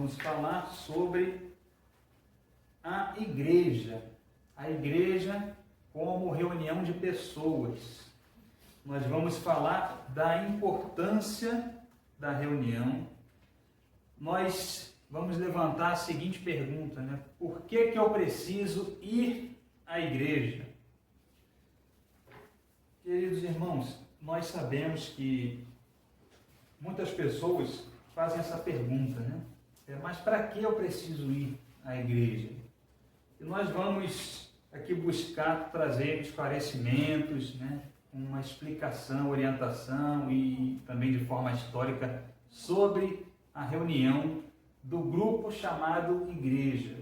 vamos falar sobre a igreja como reunião de pessoas. Nós vamos falar da importância da reunião. Nós vamos levantar a seguinte pergunta, né? Por que eu preciso ir à igreja? Queridos irmãos, nós sabemos que muitas pessoas fazem essa pergunta, né? Mas para que eu preciso ir à igreja? E nós vamos aqui buscar trazer esclarecimentos, né? Uma explicação, orientação e também de forma histórica sobre a reunião do grupo chamado igreja.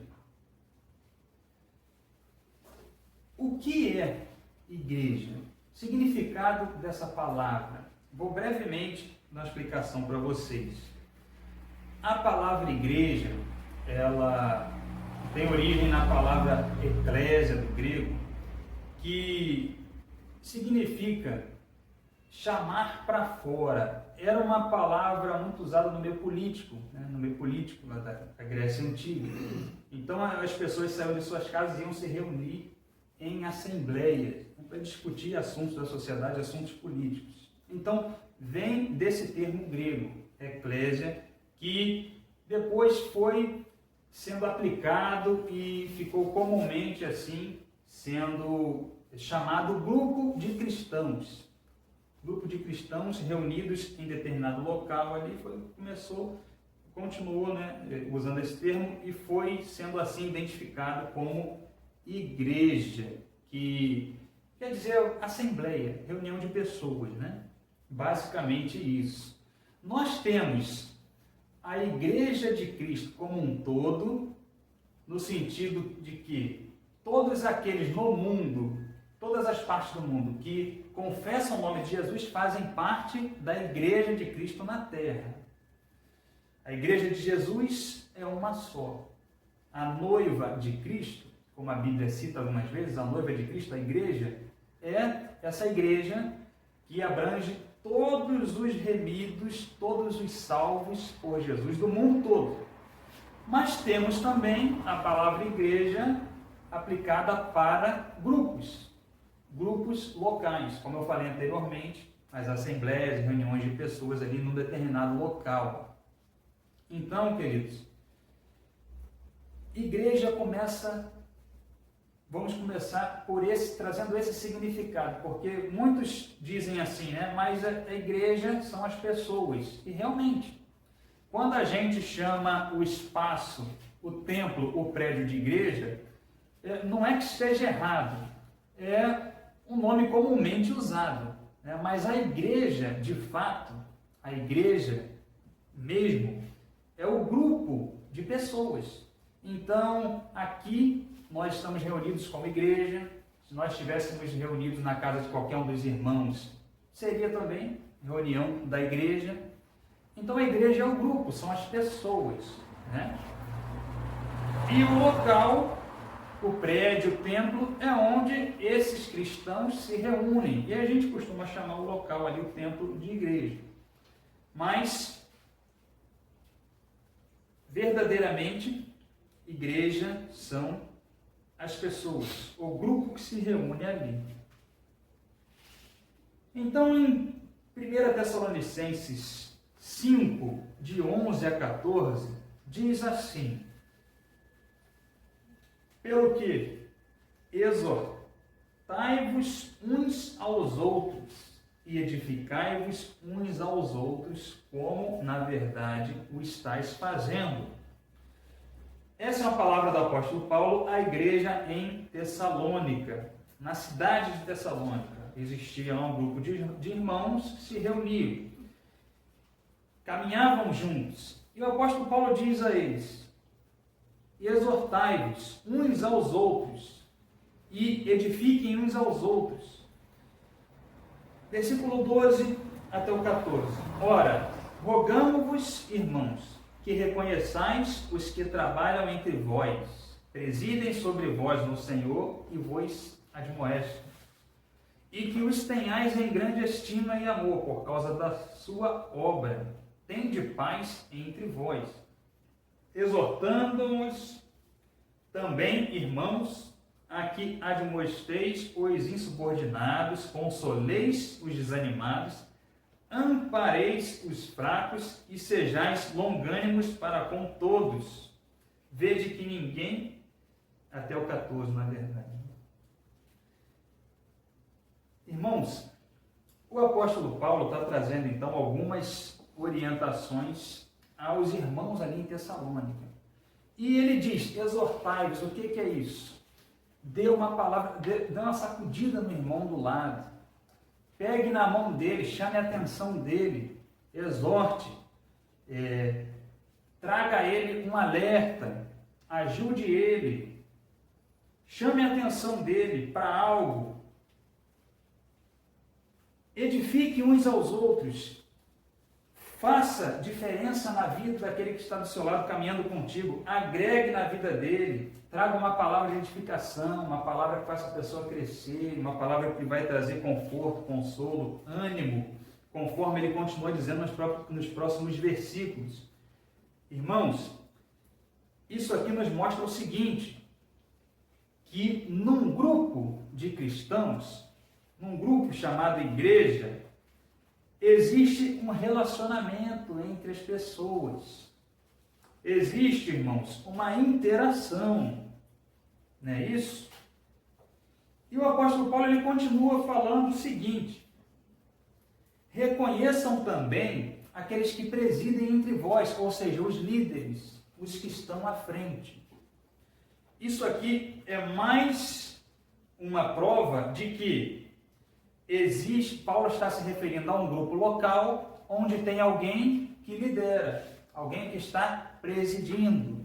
O que é igreja? Significado dessa palavra. Vou brevemente dar uma explicação para vocês. A palavra igreja, ela tem origem na palavra eclésia do grego, que significa chamar para fora. Era uma palavra muito usada no meio político, né? No meio político lá da Grécia Antiga. Então as pessoas saíam de suas casas e iam se reunir em assembleias, né, para discutir assuntos da sociedade, assuntos políticos. Então vem desse termo grego, eclésia, que depois foi sendo aplicado e ficou comumente assim, sendo chamado grupo de cristãos. Grupo de cristãos reunidos em determinado local ali, continuou, né, usando esse termo e foi sendo assim identificado como igreja, que quer dizer assembleia, reunião de pessoas, né? Basicamente isso. Nós temos a Igreja de Cristo como um todo, no sentido de que todos aqueles no mundo, todas as partes do mundo que confessam o nome de Jesus fazem parte da Igreja de Cristo na Terra. A Igreja de Jesus é uma só. A noiva de Cristo, como a Bíblia cita algumas vezes, a noiva de Cristo, a igreja, é essa igreja que abrange todos os remidos, todos os salvos por Jesus do mundo todo. Mas temos também a palavra igreja aplicada para grupos locais, como eu falei anteriormente, as assembleias, reuniões de pessoas ali num determinado local. Então, queridos, igreja vamos começar trazendo esse significado, porque muitos dizem assim, né? Mas a igreja são as pessoas. E realmente, quando a gente chama o espaço, o templo, o prédio de igreja, não é que esteja errado, é um nome comumente usado, né? Mas a igreja, de fato, a igreja mesmo, é o grupo de pessoas. Então, aqui nós estamos reunidos como igreja. Se nós estivéssemos reunidos na casa de qualquer um dos irmãos, seria também reunião da igreja. Então a igreja é o grupo, são as pessoas, né? E o local, o prédio, o templo, é onde esses cristãos se reúnem. E a gente costuma chamar o local ali, o templo, de igreja. Mas, verdadeiramente, igreja são as pessoas, o grupo que se reúne ali. Então, em 1 Tessalonicenses 5, de 11 a 14, diz assim: pelo que exortai-vos uns aos outros e edificai-vos uns aos outros, como na verdade o estáis fazendo. Essa é uma palavra do apóstolo Paulo à igreja em Tessalônica. Na cidade de Tessalônica existia lá um grupo de irmãos que se reuniam, caminhavam juntos. E o apóstolo Paulo diz a eles: exortai-vos uns aos outros e edifiquem uns aos outros. Versículo 12 até o 14. Ora, rogamo-vos, irmãos, que reconheçais os que trabalham entre vós, presidem sobre vós no Senhor e vos admoestem, e que os tenhais em grande estima e amor por causa da sua obra. Tende paz entre vós. exortando-os também, irmãos, a que admoesteis os insubordinados, consoleis os desanimados, ampareis os fracos e sejais longânimos para com todos. Vede que ninguém, até o 14, na verdade. Irmãos, o apóstolo Paulo está trazendo então algumas orientações aos irmãos ali em Tessalônica. E ele diz: exortai-vos. O que é isso? Dê uma palavra, dê uma sacudida no irmão do lado. Pegue na mão dele, chame a atenção dele, exorte, traga a ele um alerta, ajude ele, chame a atenção dele para algo. Edifique uns aos outros. Faça diferença na vida daquele que está do seu lado caminhando contigo. Agregue na vida dele. Traga uma palavra de edificação, uma palavra que faça a pessoa crescer, uma palavra que vai trazer conforto, consolo, ânimo, conforme ele continua dizendo nos próximos versículos. Irmãos, isso aqui nos mostra o seguinte, que num grupo de cristãos, num grupo chamado igreja, existe um relacionamento entre as pessoas. Existe, irmãos, uma interação. Não é isso? E o apóstolo Paulo ele continua falando o seguinte: reconheçam também aqueles que presidem entre vós, ou seja, os líderes, os que estão à frente. Isso aqui é mais uma prova de que existe, Paulo está se referindo a um grupo local onde tem alguém que lidera, alguém que está presidindo.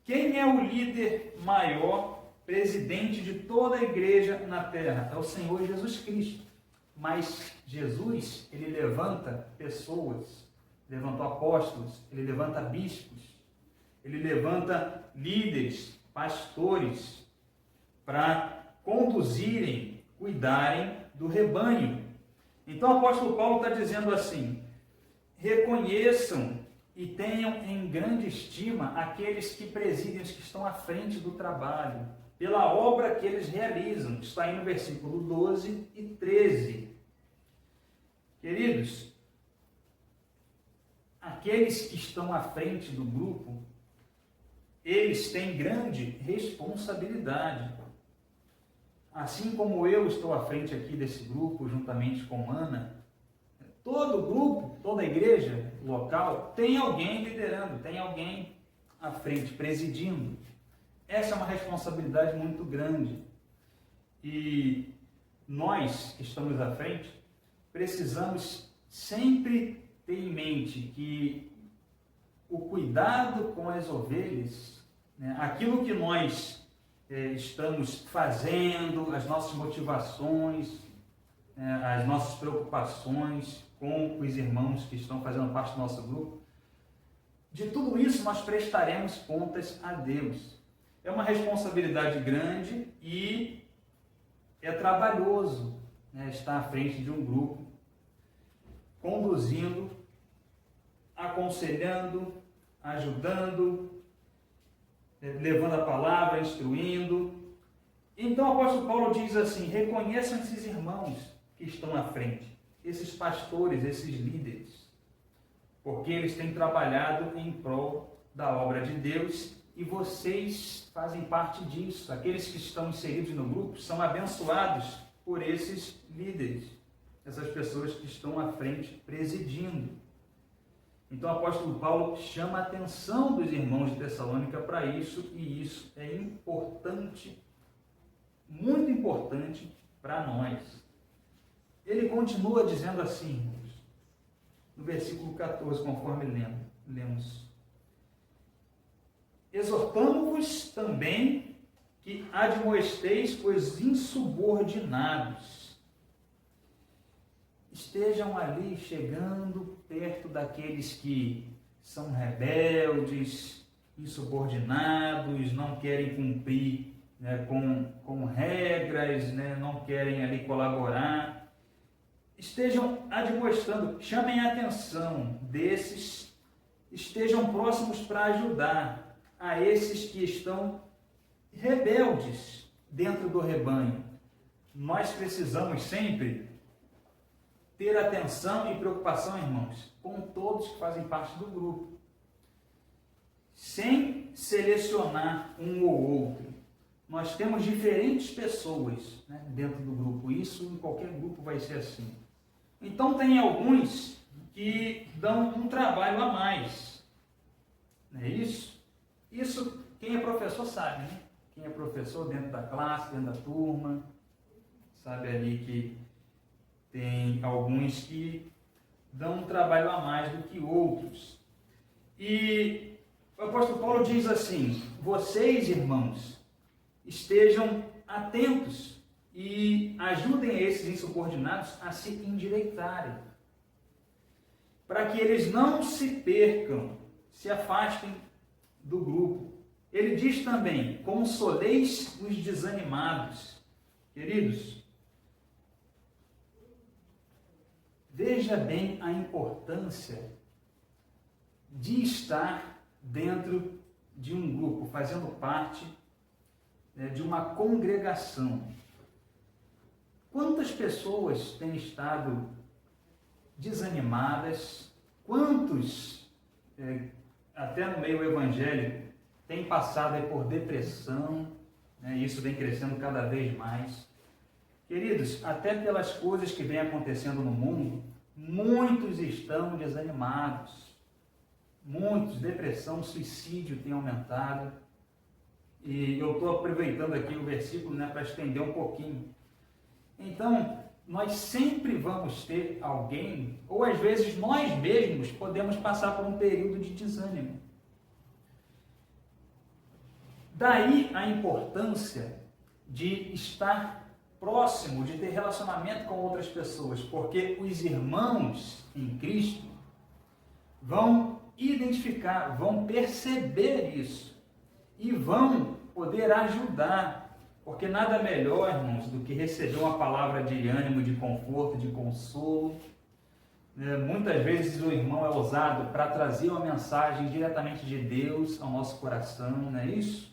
Quem é o líder maior, presidente de toda a igreja na terra? É o Senhor Jesus Cristo. Mas Jesus, ele levanta pessoas, levantou apóstolos, ele levanta bispos, ele levanta líderes, pastores, para conduzirem, cuidarem do rebanho. Então o apóstolo Paulo está dizendo assim: reconheçam e tenham em grande estima aqueles que presidem, os que estão à frente do trabalho, pela obra que eles realizam. Está aí no versículo 12 e 13. Queridos, aqueles que estão à frente do grupo, eles têm grande responsabilidade. Assim como eu estou à frente aqui desse grupo, juntamente com Ana, todo grupo, toda igreja local tem alguém liderando, tem alguém à frente, presidindo. Essa é uma responsabilidade muito grande. E nós que estamos à frente, precisamos sempre ter em mente que o cuidado com as ovelhas, né, aquilo que nós estamos fazendo, as nossas motivações, as nossas preocupações com os irmãos que estão fazendo parte do nosso grupo, de tudo isso nós prestaremos contas a Deus. É uma responsabilidade grande e é trabalhoso, né, estar à frente de um grupo, conduzindo, aconselhando, ajudando, levando a palavra, instruindo. Então o apóstolo Paulo diz assim: reconheçam esses irmãos que estão à frente, esses pastores, esses líderes, porque eles têm trabalhado em prol da obra de Deus e vocês fazem parte disso. Aqueles que estão inseridos no grupo são abençoados por esses líderes, essas pessoas que estão à frente presidindo. Então o apóstolo Paulo chama a atenção dos irmãos de Tessalônica para isso, e isso é importante, muito importante para nós. Ele continua dizendo assim, no versículo 14, conforme lemos: exortamo-vos também que admoesteis os insubordinados. Estejam ali chegando perto daqueles que são rebeldes, insubordinados, não querem cumprir, né, com regras, né, não querem ali colaborar. Estejam admoestando, chamem a atenção desses estejam próximos para ajudar a esses que estão rebeldes dentro do rebanho. Nós precisamos sempre ter atenção e preocupação, irmãos, com todos que fazem parte do grupo, sem selecionar um ou outro. Nós temos diferentes pessoas, né, dentro do grupo. Isso em qualquer grupo vai ser assim. Então tem alguns que dão um trabalho a mais. Não é isso? Isso quem é professor sabe, né? Quem é professor dentro da classe, dentro da turma, sabe ali que tem alguns que dão um trabalho a mais do que outros. E o apóstolo Paulo diz assim: vocês, irmãos, estejam atentos e ajudem esses insubordinados a se endireitarem, para que eles não se percam, se afastem do grupo. Ele diz também: consoleis os desanimados. Queridos, veja bem a importância de estar dentro de um grupo, fazendo parte, né, de uma congregação. Quantas pessoas têm estado desanimadas? Quantos, até no meio evangélico, têm passado aí por depressão, né? Isso vem crescendo cada vez mais. Queridos, até pelas coisas que vêm acontecendo no mundo, muitos estão desanimados. Muitos, depressão, suicídio tem aumentado. E eu estou aproveitando aqui o versículo, né, para estender um pouquinho. Então, nós sempre vamos ter alguém, ou às vezes nós mesmos podemos passar por um período de desânimo. Daí a importância de estar próximo, de ter relacionamento com outras pessoas, porque os irmãos em Cristo vão identificar, vão perceber isso e vão poder ajudar. Porque nada melhor, irmãos, do que receber uma palavra de ânimo, de conforto, de consolo. Muitas vezes o irmão é usado para trazer uma mensagem diretamente de Deus ao nosso coração, não é isso?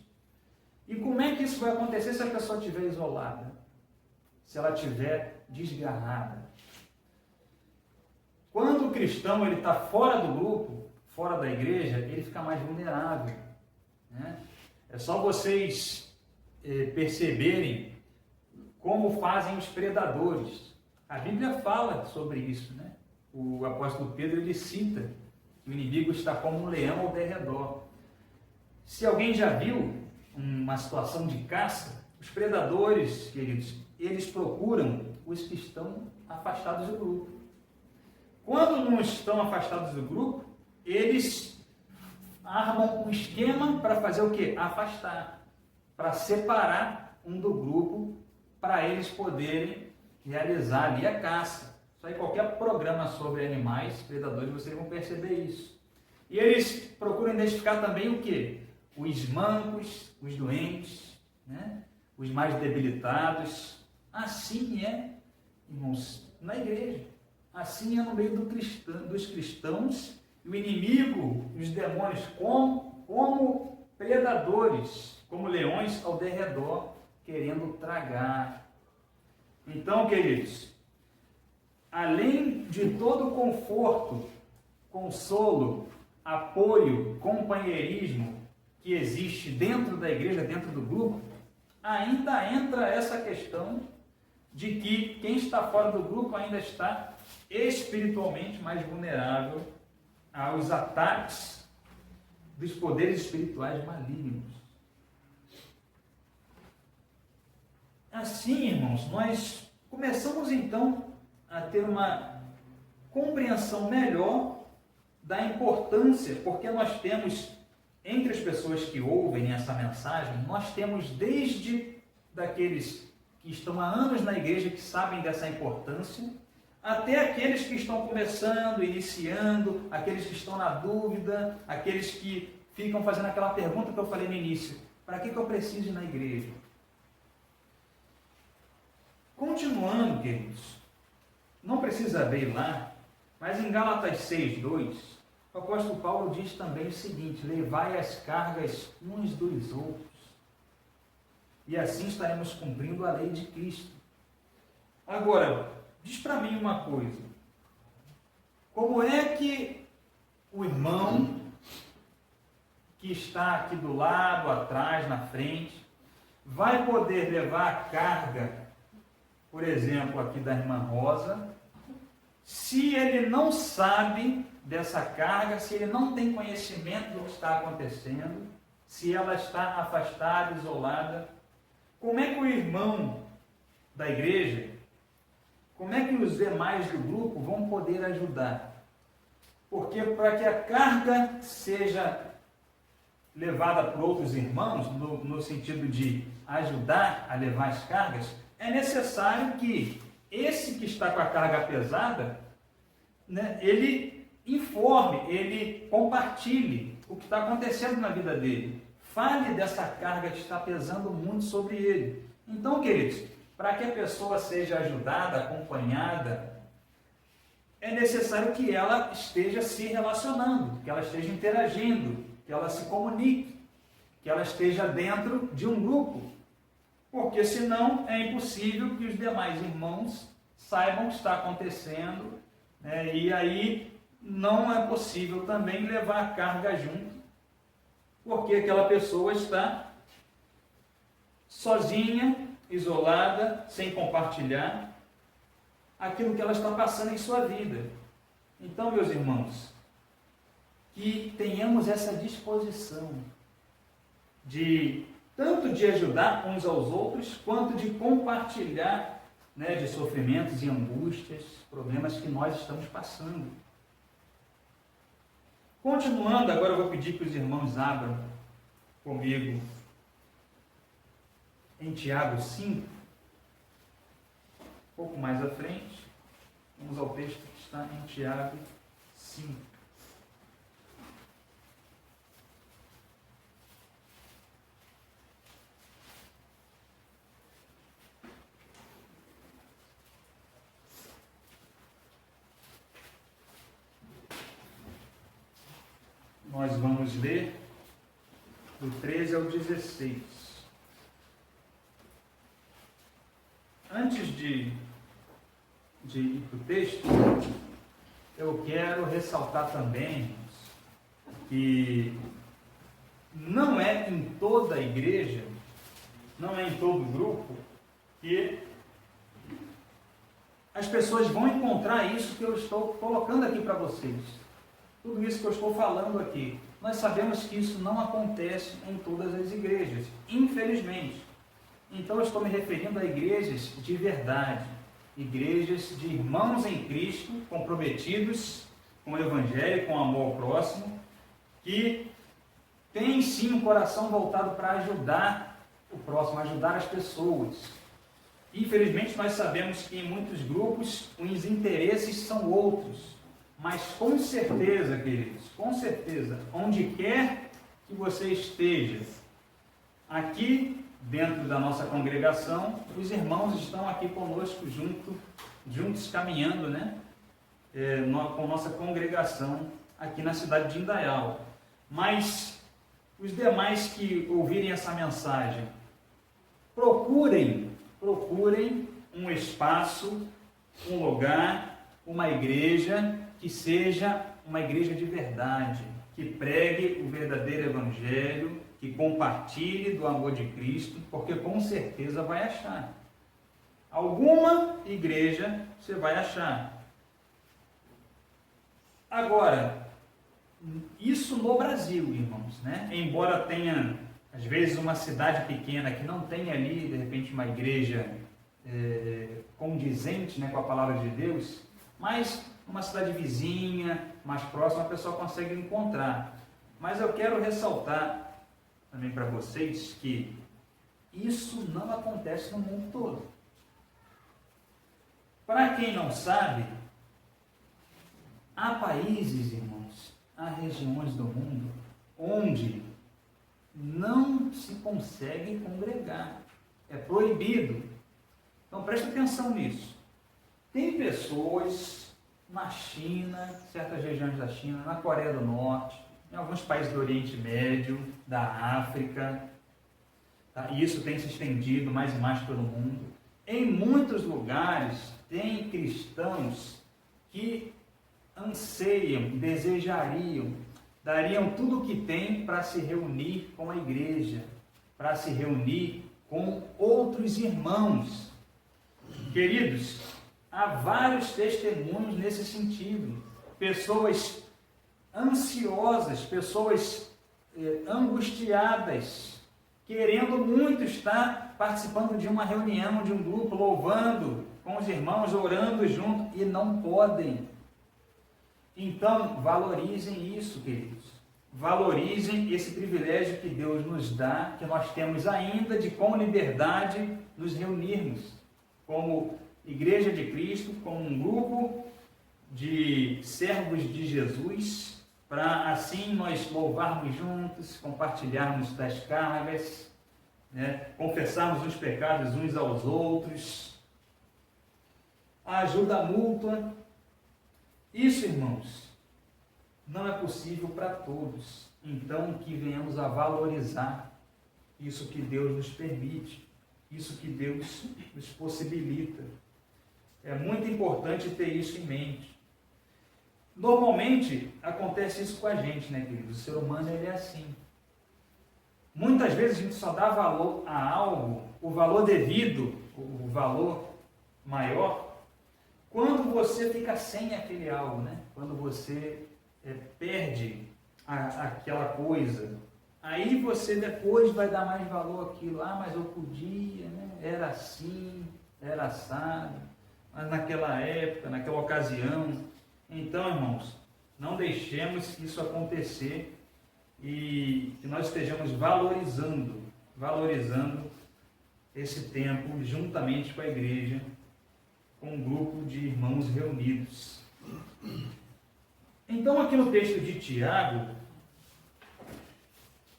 E como é que isso vai acontecer se a pessoa estiver isolada? Se ela estiver desgarrada? Quando o cristão está fora do grupo, fora da igreja, ele fica mais vulnerável, né? É só vocês perceberem como fazem os predadores. A Bíblia fala sobre isso, né? O apóstolo Pedro, ele cita que o inimigo está como um leão ao derredor. Se alguém já viu uma situação de caça, os predadores, queridos, eles procuram os que estão afastados do grupo. Quando não estão afastados do grupo, eles armam um esquema para fazer o quê? Afastar, para separar um do grupo, para eles poderem realizar ali a caça. Isso aí, qualquer programa sobre animais, predadores, vocês vão perceber isso. E eles procuram identificar também o quê? Os mancos, os doentes, né? Os mais debilitados. Assim é, irmãos, na igreja. Assim é no meio dos cristãos. O inimigo, os demônios, como predadores, como leões ao derredor, querendo tragar. Então, queridos, além de todo o conforto, consolo, apoio, companheirismo que existe dentro da igreja, dentro do grupo, ainda entra essa questão de que quem está fora do grupo ainda está espiritualmente mais vulnerável aos ataques dos poderes espirituais malignos. Assim, irmãos, nós começamos então a ter uma compreensão melhor da importância, porque nós temos, entre as pessoas que ouvem essa mensagem, nós temos desde daqueles que estão há anos na igreja, que sabem dessa importância, até aqueles que estão começando, iniciando, aqueles que estão na dúvida, aqueles que ficam fazendo aquela pergunta que eu falei no início: para que eu preciso ir na igreja? Continuando, queridos, não precisa ver lá, mas em Gálatas 6:2, o apóstolo Paulo diz também o seguinte: levai as cargas uns dos outros, e assim estaremos cumprindo a lei de Cristo. Agora, diz para mim uma coisa: como é que o irmão que está aqui do lado, atrás, na frente, vai poder levar a carga, por exemplo, aqui da irmã Rosa, se ele não sabe dessa carga, se ele não tem conhecimento do que está acontecendo, se ela está afastada, isolada? Como é que o irmão da igreja, como é que os demais do grupo vão poder ajudar? Porque para que a carga seja levada por outros irmãos, no sentido de ajudar a levar as cargas, é necessário que esse que está com a carga pesada, né, ele informe, ele compartilhe o que está acontecendo na vida dele. Fale dessa carga que está pesando muito sobre ele. Então, queridos, para que a pessoa seja ajudada, acompanhada, é necessário que ela esteja se relacionando, que ela esteja interagindo, que ela se comunique, que ela esteja dentro de um grupo, porque senão é impossível que os demais irmãos saibam o que está acontecendo, né? E aí não é possível também levar a carga junto, porque aquela pessoa está sozinha, isolada, sem compartilhar aquilo que ela está passando em sua vida. Então, meus irmãos, que tenhamos essa disposição de tanto de ajudar uns aos outros, quanto de compartilhar, né, de sofrimentos e angústias, problemas que nós estamos passando. Continuando, agora eu vou pedir que os irmãos abram comigo em Tiago 5, um pouco mais à frente. Vamos ao texto que está em Tiago 5. Nós vamos ler do 13 ao 16. Antes de ir para o texto, eu quero ressaltar também que não é em toda a igreja, não é em todo grupo, que as pessoas vão encontrar isso que eu estou colocando aqui para vocês. Tudo isso que eu estou falando aqui. Nós sabemos que isso não acontece em todas as igrejas, infelizmente. Então eu estou me referindo a igrejas de verdade, igrejas de irmãos em Cristo, comprometidos com o Evangelho, com o amor ao próximo, que têm sim um coração voltado para ajudar o próximo, ajudar as pessoas. Infelizmente nós sabemos que em muitos grupos os interesses são outros. Mas com certeza, queridos, com certeza, onde quer que você esteja, aqui dentro da nossa congregação, os irmãos estão aqui conosco juntos caminhando, né? Com nossa congregação aqui na cidade de Indaial. Mas os demais que ouvirem essa mensagem, procurem um espaço, um lugar, uma igreja que seja uma igreja de verdade, que pregue o verdadeiro evangelho, que compartilhe do amor de Cristo, porque com certeza vai achar. Alguma igreja você vai achar. Agora, isso no Brasil, irmãos, né? Embora tenha, às vezes, uma cidade pequena que não tenha ali, de repente, uma igreja condizente, né, com a palavra de Deus, mas uma cidade vizinha, mais próxima, a pessoa consegue encontrar. Mas eu quero ressaltar também para vocês que isso não acontece no mundo todo. Para quem não sabe, há países, irmãos, há regiões do mundo onde não se consegue congregar. É proibido. Então preste atenção nisso. Tem pessoas na China, certas regiões da China, na Coreia do Norte, em alguns países do Oriente Médio, da África, tá? E isso tem se estendido mais e mais pelo mundo. Em muitos lugares tem cristãos que anseiam, desejariam, dariam tudo o que tem para se reunir com a igreja, para se reunir com outros irmãos. Queridos, há vários testemunhos nesse sentido. Pessoas ansiosas, pessoas angustiadas, querendo muito estar participando de uma reunião, de um grupo, louvando com os irmãos, orando junto, e não podem. Então, valorizem isso, queridos. Valorizem esse privilégio que Deus nos dá, que nós temos ainda, de com liberdade nos reunirmos como Igreja de Cristo, como um grupo de servos de Jesus, para assim nós louvarmos juntos, compartilharmos das cargas, né? Confessarmos os pecados uns aos outros, a ajuda mútua. Isso, irmãos, não é possível para todos. Então, que venhamos a valorizar isso que Deus nos permite, isso que Deus nos possibilita. É muito importante ter isso em mente. Normalmente, acontece isso com a gente, né, queridos? O ser humano, ele é assim. Muitas vezes a gente só dá valor a algo, o valor devido, o valor maior, quando você fica sem aquele algo, né? Quando você perde aquela coisa, aí você depois vai dar mais valor àquilo. Ah, mas eu podia, né? Era assim, era assado, mas naquela época, naquela ocasião. Então, irmãos, não deixemos isso acontecer e que nós estejamos valorizando esse tempo juntamente com a igreja, com um grupo de irmãos reunidos. Então, aqui no texto de Tiago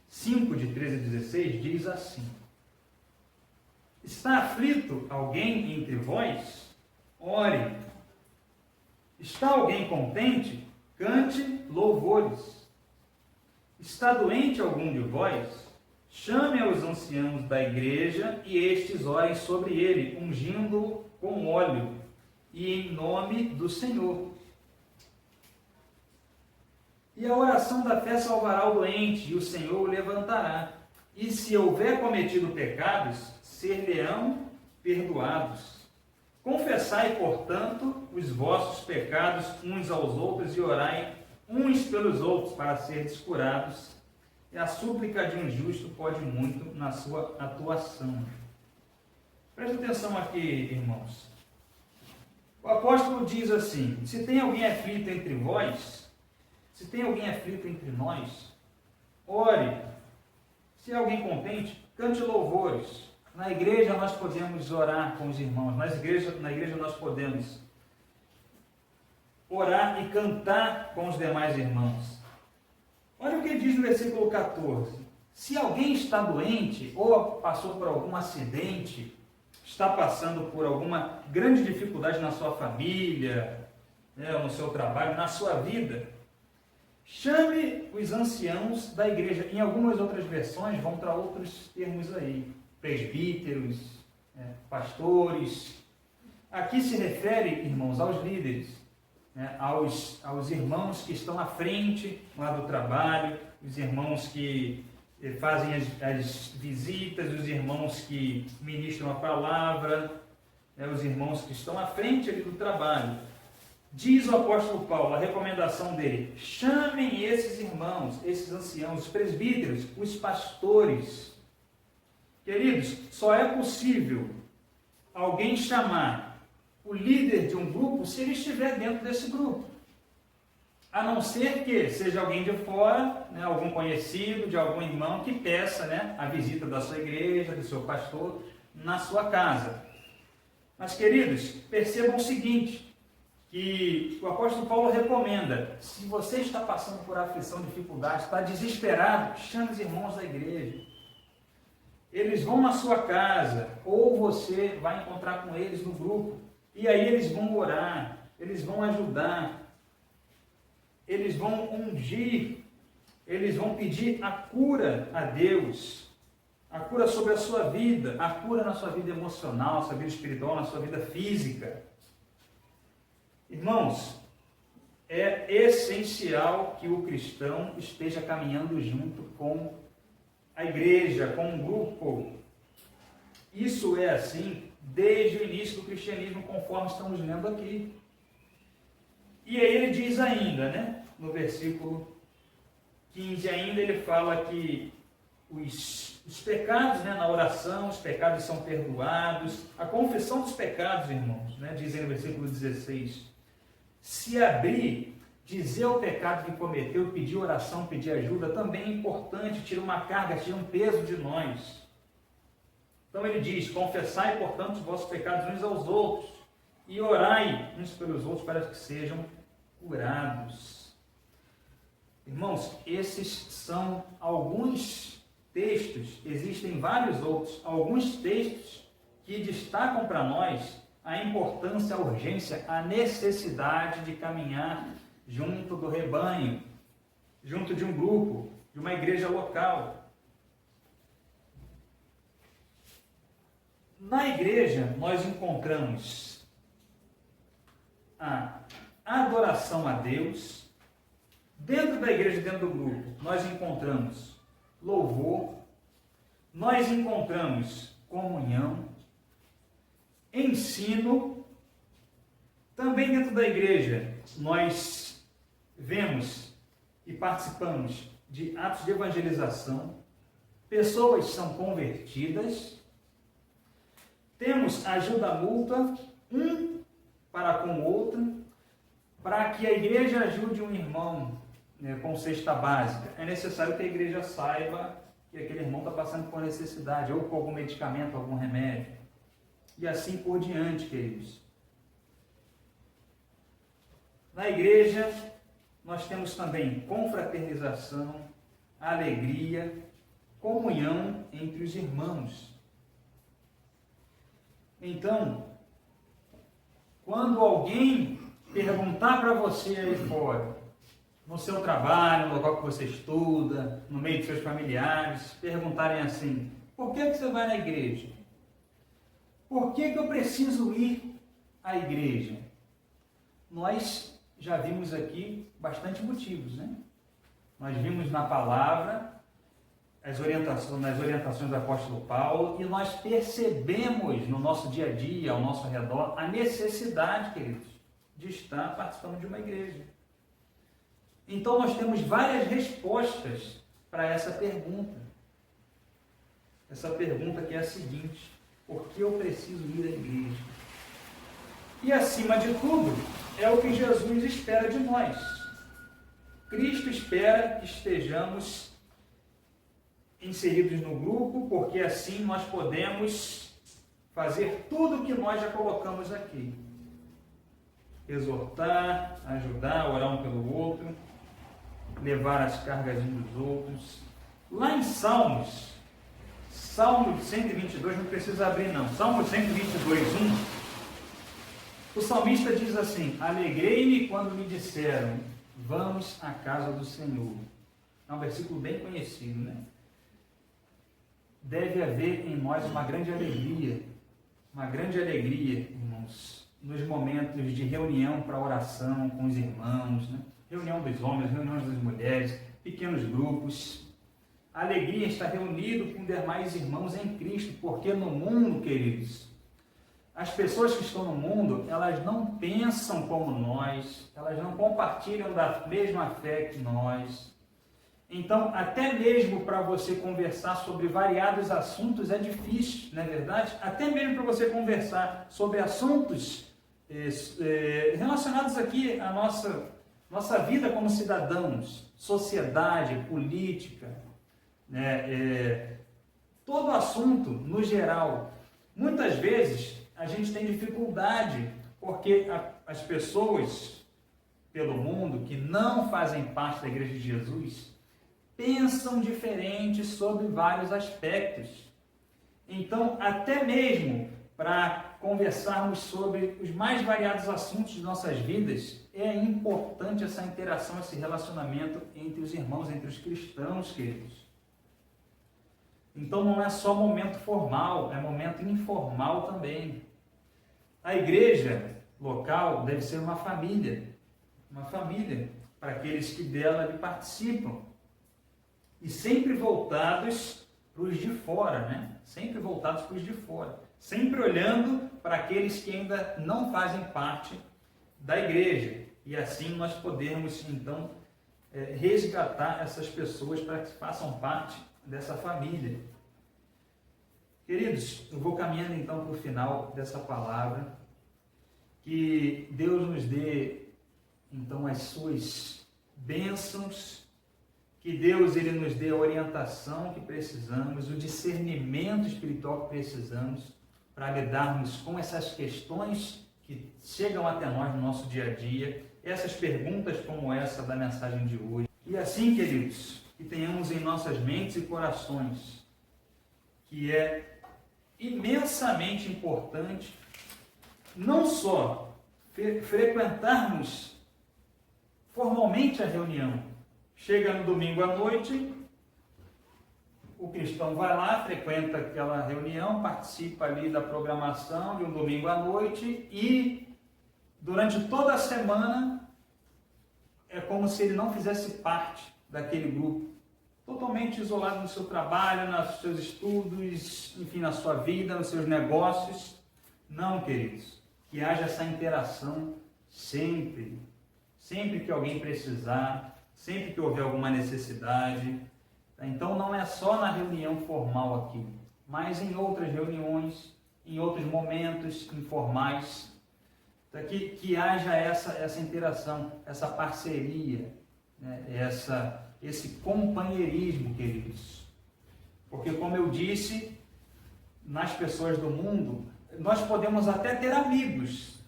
5, de 13 a 16, diz assim: Está aflito alguém entre vós? Ore. Está alguém contente? Cante louvores. Está doente algum de vós? Chame aos anciãos da igreja e estes orem sobre ele, ungindo-o com óleo, e em nome do Senhor. E a oração da fé salvará o doente, e o Senhor o levantará. E se houver cometido pecados, ser-lhe-ão perdoados. Confessai, portanto, os vossos pecados uns aos outros e orai uns pelos outros para serdes curados. E a súplica de um justo pode muito na sua atuação. Preste atenção aqui, irmãos. O apóstolo diz assim: se tem alguém aflito entre vós, se tem alguém aflito entre nós, ore. Se alguém contente, cante louvores. Na igreja nós podemos orar com os irmãos, na igreja nós podemos orar e cantar com os demais irmãos. Olha o que diz no versículo 14. Se alguém está doente ou passou por algum acidente, está passando por alguma grande dificuldade na sua família, né, no seu trabalho, na sua vida, chame os anciãos da igreja. Em algumas outras versões vão para outros termos aí, presbíteros, pastores. Aqui se refere, irmãos, aos líderes, né, aos irmãos que estão à frente lá do trabalho, os irmãos que fazem as visitas, os irmãos que ministram a palavra, os irmãos que estão à frente ali do trabalho. Diz o apóstolo Paulo, a recomendação dele: chamem esses irmãos, esses anciãos, os presbíteros, os pastores. Queridos, só é possível alguém chamar o líder de um grupo se ele estiver dentro desse grupo. A não ser que seja alguém de fora, né, algum conhecido, de algum irmão que peça, né, a visita da sua igreja, do seu pastor, na sua casa. Mas, queridos, percebam o seguinte, que o apóstolo Paulo recomenda: se você está passando por aflição, dificuldade, está desesperado, chame os irmãos da igreja. Eles vão na sua casa, ou você vai encontrar com eles no grupo, e aí eles vão orar, eles vão ajudar, eles vão ungir, eles vão pedir a cura a Deus, a cura sobre a sua vida, a cura na sua vida emocional, na sua vida espiritual, na sua vida física. Irmãos, é essencial que o cristão esteja caminhando junto com a igreja, com um grupo. Isso é assim desde o início do cristianismo, conforme estamos lendo aqui. E aí ele diz ainda, né, no versículo 15 ainda, ele fala que os pecados, né, na oração, os pecados são perdoados. A confissão dos pecados, irmãos, né, diz aí no versículo 16, se abrir, dizer o pecado que cometeu, pedir oração, pedir ajuda, também é importante, tira uma carga, tira um peso de nós. Então ele diz, confessai, portanto, os vossos pecados uns aos outros, e orai uns pelos outros para que sejam curados. Irmãos, esses são alguns textos, existem vários outros, alguns textos que destacam para nós a importância, a urgência, a necessidade de caminhar junto do rebanho, junto de um grupo, de uma igreja local. Na igreja, nós encontramos a adoração a Deus. Dentro da igreja, dentro do grupo, nós encontramos louvor, nós encontramos comunhão, ensino. Também dentro da igreja, nós vemos e participamos de atos de evangelização, pessoas são convertidas, temos ajuda mútua, um para com o outro, para que a igreja ajude um irmão, né, com cesta básica. É necessário que a igreja saiba que aquele irmão está passando por necessidade, ou com algum medicamento, algum remédio, e assim por diante, queridos. Na igreja, nós temos também confraternização, alegria, comunhão entre os irmãos. Então, quando alguém perguntar para você aí fora, no seu trabalho, no local que você estuda, no meio de seus familiares, perguntarem assim, por que você vai na igreja? Por que eu preciso ir à igreja? Nós já vimos aqui bastante motivos, né? Nós vimos na palavra nas orientações do apóstolo Paulo, e nós percebemos no nosso dia a dia, ao nosso redor, a necessidade, queridos, de estar participando de uma igreja. Então nós temos várias respostas para essa pergunta. Essa pergunta que é a seguinte: por que eu preciso ir à igreja? E acima de tudo, é o que Jesus espera de nós. Cristo espera que estejamos inseridos no grupo, porque assim nós podemos fazer tudo o que nós já colocamos aqui. Exortar, ajudar, orar um pelo outro, levar as cargas uns dos outros. Lá em Salmos, Salmo 122, não precisa abrir não, Salmo 122, 1, o salmista diz assim: alegrei-me quando me disseram, vamos à casa do Senhor. É um versículo bem conhecido, né? Deve haver em nós uma grande alegria, irmãos, nos momentos de reunião para oração com os irmãos, né? Reunião dos homens, reuniões das mulheres, pequenos grupos. A alegria está reunido com demais irmãos em Cristo, porque no mundo, queridos, as pessoas que estão no mundo, elas não pensam como nós, elas não compartilham da mesma fé que nós. Então, até mesmo para você conversar sobre variados assuntos é difícil, não é verdade? Até mesmo para você conversar sobre assuntos relacionados aqui à nossa vida como cidadãos, sociedade, política, né? Todo assunto, no geral. Muitas vezes, a gente tem dificuldade, porque as pessoas pelo mundo que não fazem parte da Igreja de Jesus pensam diferente sobre vários aspectos. Então, até mesmo para conversarmos sobre os mais variados assuntos de nossas vidas, é importante essa interação, esse relacionamento entre os irmãos, entre os cristãos, queridos. Então não é só momento formal, é momento informal também. A igreja local deve ser uma família para aqueles que dela ali participam. E sempre voltados para os de fora, né? Sempre voltados para os de fora. Sempre olhando para aqueles que ainda não fazem parte da igreja. E assim nós podermos, então, resgatar essas pessoas para que façam parte dessa família. Queridos, eu vou caminhando então para o final dessa palavra. Que Deus nos dê, então, as suas bênçãos. Que Deus ele nos dê a orientação que precisamos, o discernimento espiritual que precisamos para lidarmos com essas questões que chegam até nós no nosso dia a dia, essas perguntas como essa da mensagem de hoje. E assim, queridos, que tenhamos em nossas mentes e corações que é imensamente importante não só frequentarmos formalmente a reunião. Chega no domingo à noite, o cristão vai lá, frequenta aquela reunião, participa ali da programação de um domingo à noite e durante toda a semana é como se ele não fizesse parte daquele grupo, totalmente isolado no seu trabalho, nos seus estudos, enfim, na sua vida, nos seus negócios. Não, queridos, que haja essa interação sempre que alguém precisar, sempre que houver alguma necessidade. Então não é só na reunião formal aqui, mas em outras reuniões, em outros momentos informais, que haja essa interação, essa parceria, né? Esse companheirismo, queridos. Porque, como eu disse, nas pessoas do mundo, nós podemos até ter amigos.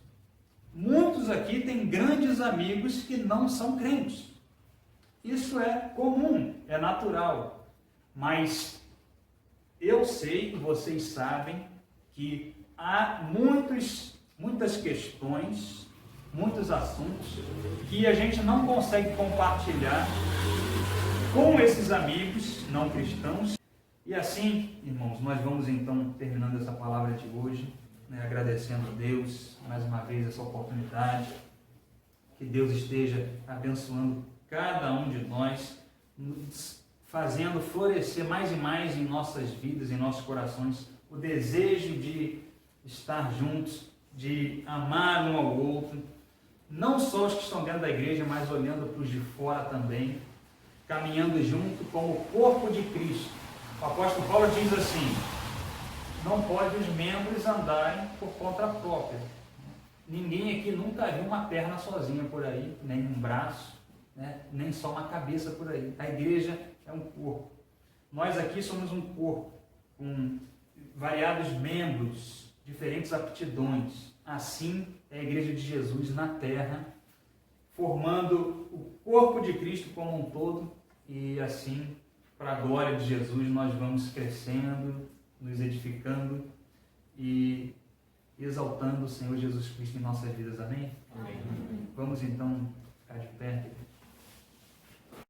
Muitos aqui têm grandes amigos que não são crentes. Isso é comum, é natural. Mas eu sei, vocês sabem, que há muitas questões, muitos assuntos que a gente não consegue compartilhar com esses amigos não cristãos. E assim, irmãos, nós vamos então terminando essa palavra de hoje, né, agradecendo a Deus mais uma vez essa oportunidade. Que Deus esteja abençoando cada um de nós, fazendo florescer mais e mais em nossas vidas, em nossos corações, o desejo de estar juntos, de amar um ao outro, não só os que estão dentro da igreja, mas olhando para os de fora também, caminhando junto como o corpo de Cristo. O apóstolo Paulo diz assim: não pode os membros andarem por conta própria. Ninguém aqui nunca viu uma perna sozinha por aí, nem um braço, né? Nem só uma cabeça por aí. A igreja é um corpo. Nós aqui somos um corpo com variados membros, diferentes aptidões. Assim é a igreja de Jesus na terra, formando o corpo de Cristo como um todo. E assim, para a glória de Jesus, nós vamos crescendo, nos edificando e exaltando o Senhor Jesus Cristo em nossas vidas. Amém? Amém. Vamos então ficar de pé.